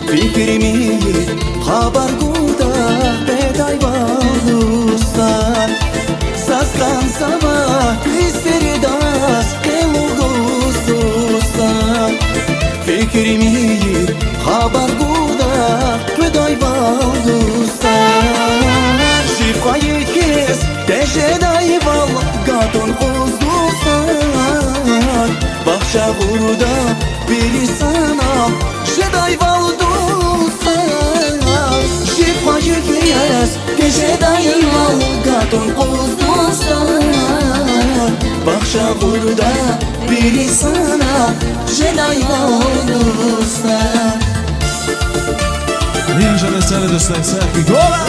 fikrimi haber guda beday valusan Sastan sabah isterdas kemugususan Fikrimi haber guda beday valusan Şifayı kes teşeday val gaton kuzusan Bahşa burada biri sana Şeday valdusan Şifayı kes teşeday val gaton kuzusan Bahşa burada biri sana Şeday valdusan Ninja mesele de selfie gola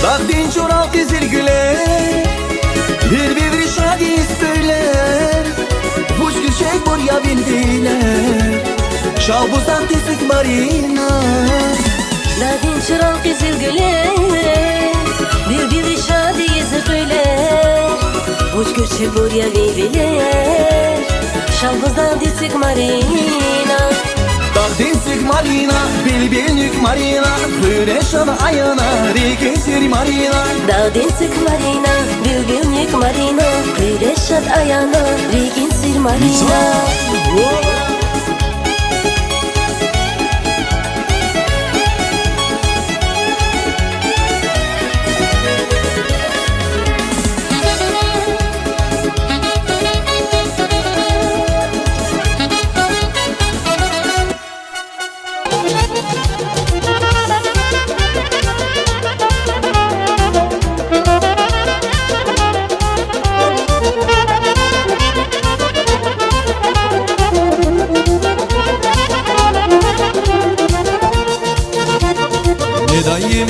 Dağdin çoral kızıl güler bir şadi söyler Buş gülşek buraya bindiler Şalbuzdan tesik marina Dağdin çoral kızıl güler bir şadi söyler Buş gülşek buraya bindiler Şalbuzdan tesik marina Dağdin sık marina bilbilnik marina Püreşan ayana rekesir marina Dağdin sık marina bilbilnik marina Kıreşat ayana reginsir marina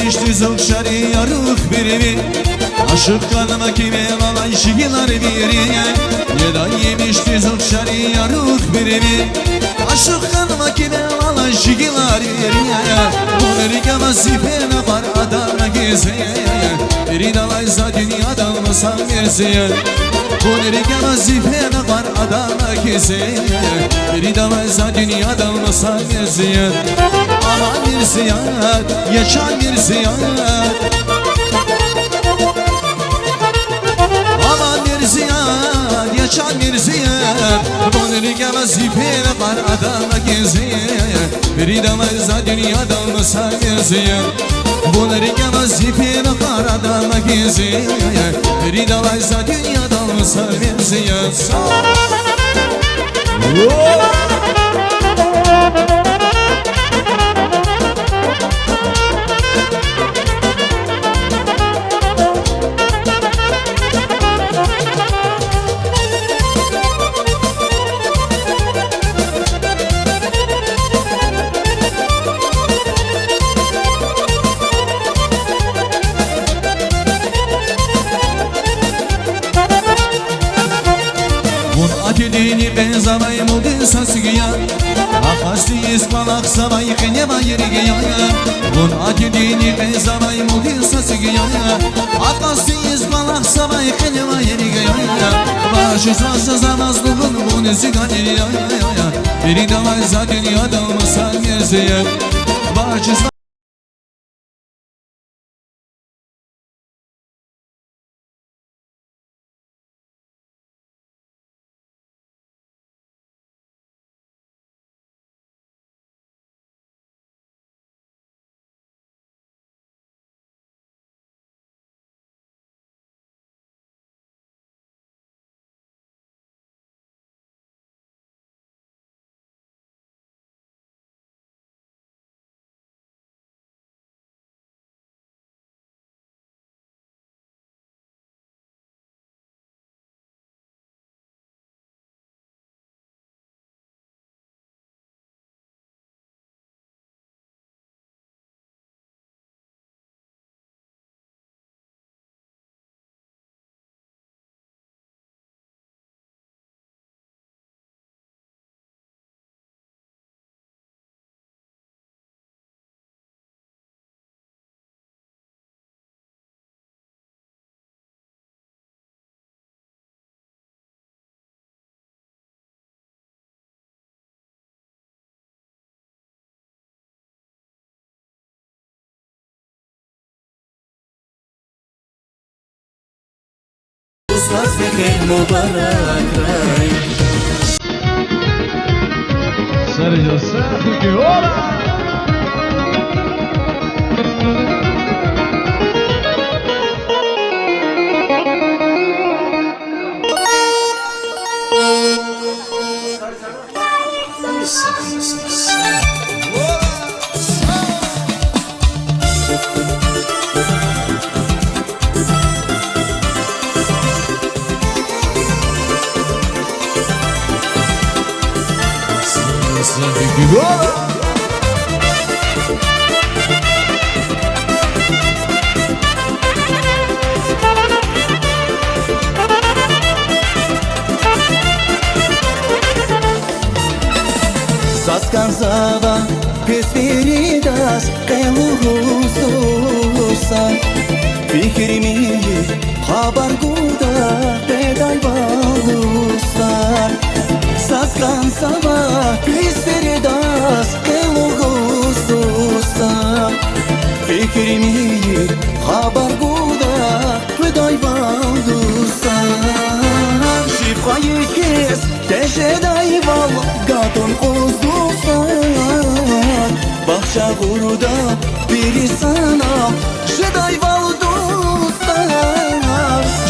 Yemişti zılşarı yarık birimin Aşık kanıma kime alay şigilar biriye Neda yemişti zılşarı yarık birimin Aşık kanıma kime alay şigilar biriye Bunları kamazifene var adana gezeye Biri dalaysa dünyadan mısal merziye Bunları kamazifene var adana gezeye Biri dalaysa dünyadan mısal merziye Aman bir ziyad, yaşar bir ziyad Aman bir ziyad, yaşar bir ziyad Bunları gemez ipine var adama geziye Biri de varsa dünyadan mısal bir ziyad Bunları gemez ipine var adama geziye Biri de varsa dünyadan mısal bir ziyad Dilini benzamay mudin sasıya Akaslı ismalak savay kene bayırgı ya Bun dilini benzamay mudin sasıya Akaslı ismalak savay kene bayırgı ya Başı sazsa zamazlığın bunu ziganir ya Biri de varsa dünyada mısal merziye Başı ساز بخیر مبارک رای Sérgio Sérgio que ora! Saskanzava pesveridas keluhususa Fikrimi haber guda peday balusa Saskanzava pesveridas keluhususa Fikrimi haber guda peday balusa Şifayı kes teşeday val gaton Bahçe guruda biri sana Şeday valdustar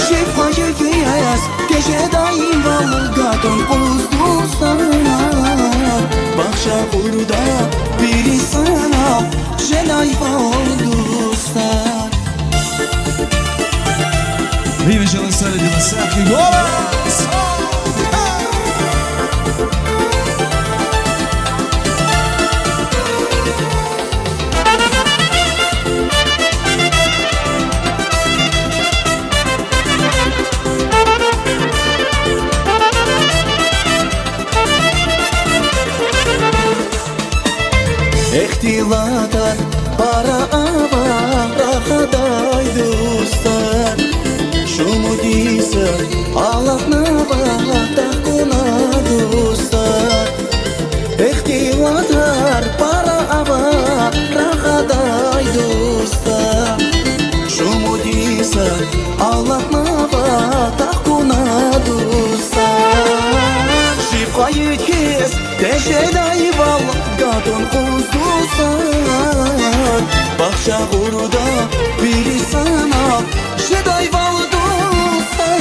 Şifayı fiyaz Teşeday valgaton kuzdustar Bahçe guruda biri sana Şeday valdustar Viva Gelançara de Massacre, golas! Ehtilatar para ava rahaday dostlar Şumu diyse Allah'na tahkuna dostlar Ehtilatar para ava rahaday dostlar Şumu diyse Allah'na tahkuna dostlar Şifayı kes teşeday val gaton kuzduslar Bahçe guruda biri sana Şeday valduslar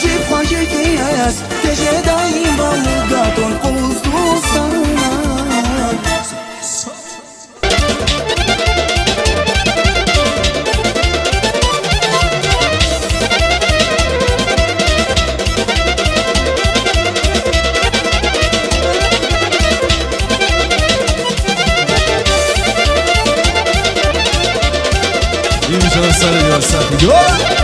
Şifayı kes teşeday val gaton kuzduslar Viva Gelançara de Massacre, golas!